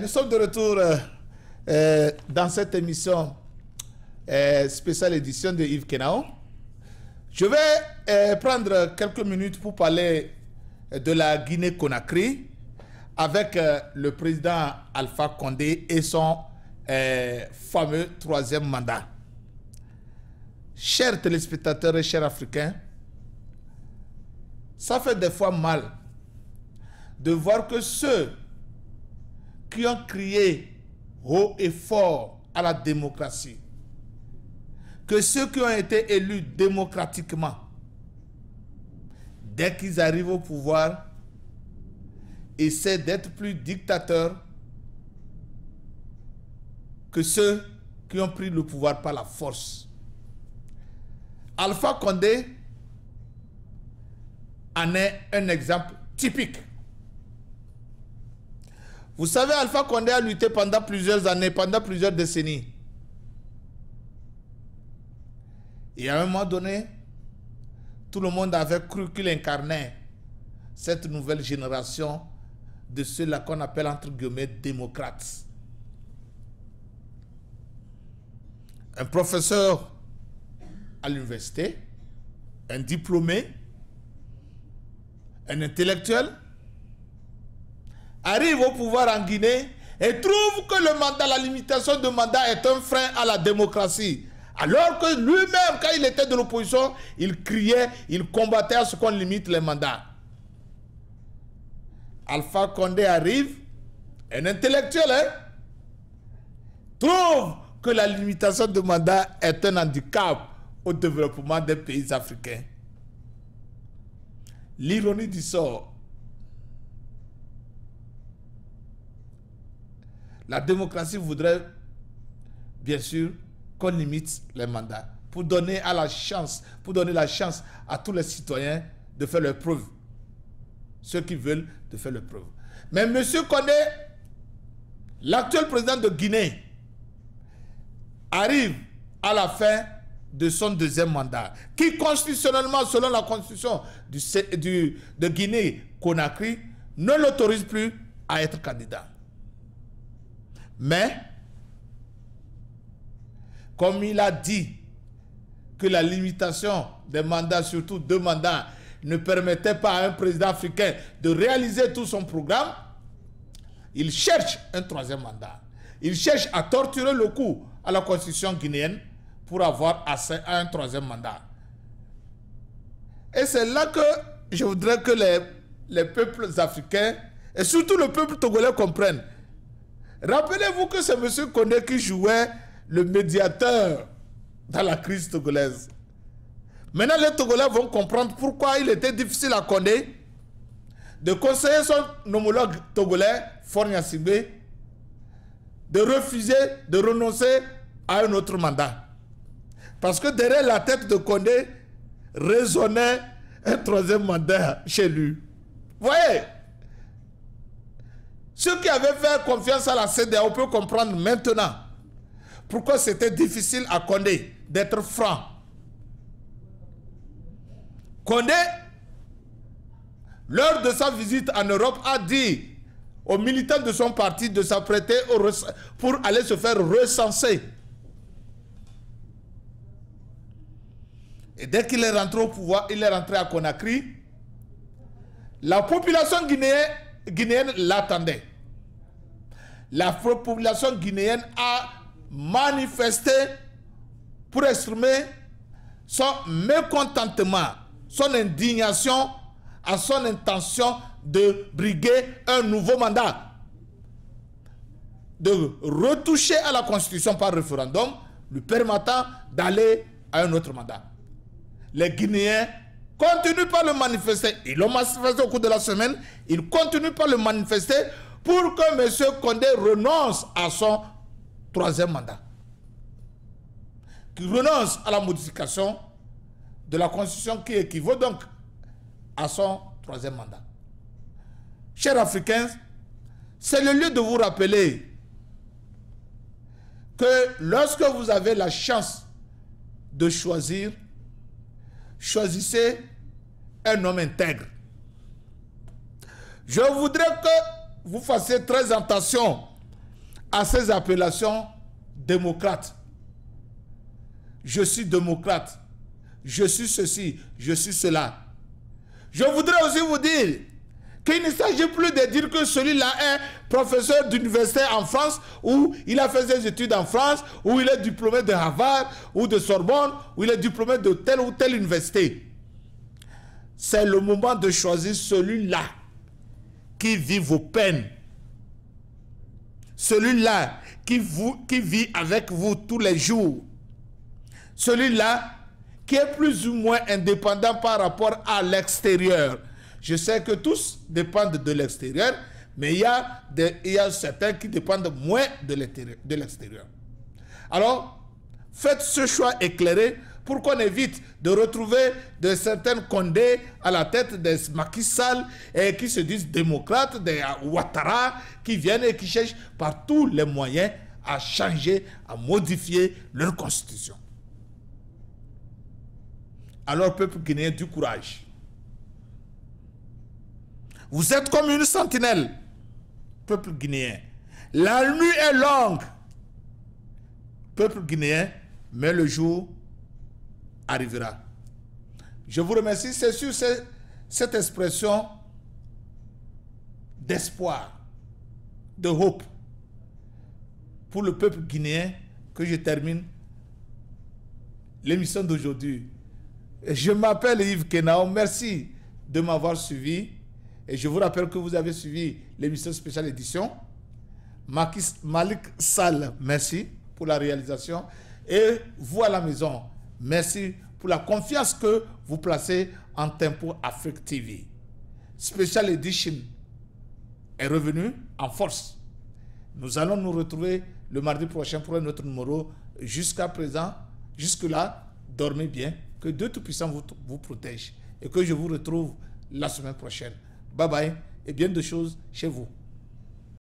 Nous sommes de retour dans cette émission spéciale édition de Yves Kenao. Je vais prendre quelques minutes pour parler de la Guinée-Conakry avec le président Alpha Condé et son fameux troisième mandat. Chers téléspectateurs et chers Africains, ça fait des fois mal de voir que ceux qui ont crié haut et fort à la démocratie, que ceux qui ont été élus démocratiquement, dès qu'ils arrivent au pouvoir, essaient d'être plus dictateurs que ceux qui ont pris le pouvoir par la force. Alpha Condé en est un exemple typique. Vous savez, Alpha Condé a lutté pendant plusieurs années, pendant plusieurs décennies. Et à un moment donné, tout le monde avait cru qu'il incarnait cette nouvelle génération de ceux-là qu'on appelle entre guillemets démocrates. Un professeur à l'université, un diplômé, un intellectuel, arrive au pouvoir en Guinée et trouve que le mandat, la limitation de mandat est un frein à la démocratie. Alors que lui-même, quand il était de l'opposition, il criait, il combattait à ce qu'on limite les mandats. Alpha Condé arrive, un intellectuel, trouve que la limitation de mandat est un handicap au développement des pays africains. L'ironie du sort. La démocratie voudrait, bien sûr, qu'on limite les mandats pour donner la chance à tous les citoyens de faire leurs preuves. Ceux qui veulent de faire leurs preuves. Mais M. Condé, l'actuel président de Guinée, arrive à la fin de son deuxième mandat, qui constitutionnellement, selon la constitution de Guinée-Conakry, ne l'autorise plus à être candidat. Mais, comme il a dit que la limitation des mandats, surtout 2 mandats, ne permettait pas à un président africain de réaliser tout son programme, il cherche un 3e mandat. Il cherche à torturer le cou à la constitution guinéenne pour avoir accès à un 3e mandat. Et c'est là que je voudrais que les peuples africains, et surtout le peuple togolais, comprennent. Rappelez-vous que c'est M. Condé qui jouait le médiateur dans la crise togolaise. Maintenant, les Togolais vont comprendre pourquoi il était difficile à Condé de conseiller son homologue togolais, Faure Gnassingbé, de refuser, de renoncer à un autre mandat. Parce que derrière la tête de Condé résonnait un 3e mandat chez lui. Vous voyez? Ceux qui avaient fait confiance à la CEDEAO peuvent comprendre maintenant pourquoi c'était difficile à Condé d'être franc. Condé, lors de sa visite en Europe, a dit aux militants de son parti de s'apprêter pour aller se faire recenser. Et dès qu'il est rentré au pouvoir, il est rentré à Conakry, la population guinéenne l'attendait. La population guinéenne a manifesté pour exprimer son mécontentement, son indignation à son intention de briguer un nouveau mandat, de retoucher à la Constitution par référendum, lui permettant d'aller à un autre mandat. Les Guinéens continuent par le manifester. Ils l'ont manifesté au cours de la semaine. Ils continuent par le manifester pour que M. Condé renonce à son 3e mandat. Qu'il renonce à la modification de la Constitution qui équivaut donc à son 3e mandat. Chers Africains, c'est le lieu de vous rappeler que lorsque vous avez la chance de choisir, choisissez un homme intègre. Je voudrais que vous fassiez très attention à ces appellations démocrates. Je suis démocrate. Je suis ceci, je suis cela. Je voudrais aussi vous dire qu'il ne s'agit plus de dire que celui-là est professeur d'université en France, ou il a fait ses études en France, ou il est diplômé de Harvard, ou de Sorbonne, ou il est diplômé de telle ou telle université. C'est le moment de choisir celui-là qui vit vos peines. Celui-là qui vit avec vous tous les jours. Celui-là qui est plus ou moins indépendant par rapport à l'extérieur. Je sais que tous dépendent de l'extérieur, mais il y a certains qui dépendent moins de l'extérieur. Alors, faites ce choix éclairé pour qu'on évite de retrouver de certaines Condé à la tête des Macky Sall et qui se disent démocrates, des Ouattara, qui viennent et qui cherchent par tous les moyens à changer, à modifier leur constitution. Alors, peuple guinéen, du courage. Vous êtes comme une sentinelle, peuple guinéen. La nuit est longue, peuple guinéen, mais le jour arrivera. Je vous remercie. C'est sur cette expression d'espoir, de hope pour le peuple guinéen que je termine l'émission d'aujourd'hui. Je m'appelle Yves Kenao. Merci de m'avoir suivi. Et je vous rappelle que vous avez suivi l'émission spéciale édition. Malik Sall, merci pour la réalisation. Et vous à la maison, merci pour la confiance que vous placez en Tempo Afrique TV. Special Edition est revenu en force. Nous allons nous retrouver le mardi prochain pour un autre numéro. Jusqu'à présent, jusque-là, dormez bien. Que Dieu Tout-Puissant vous protège. Et que je vous retrouve la semaine prochaine. Bye bye et bien de choses chez vous.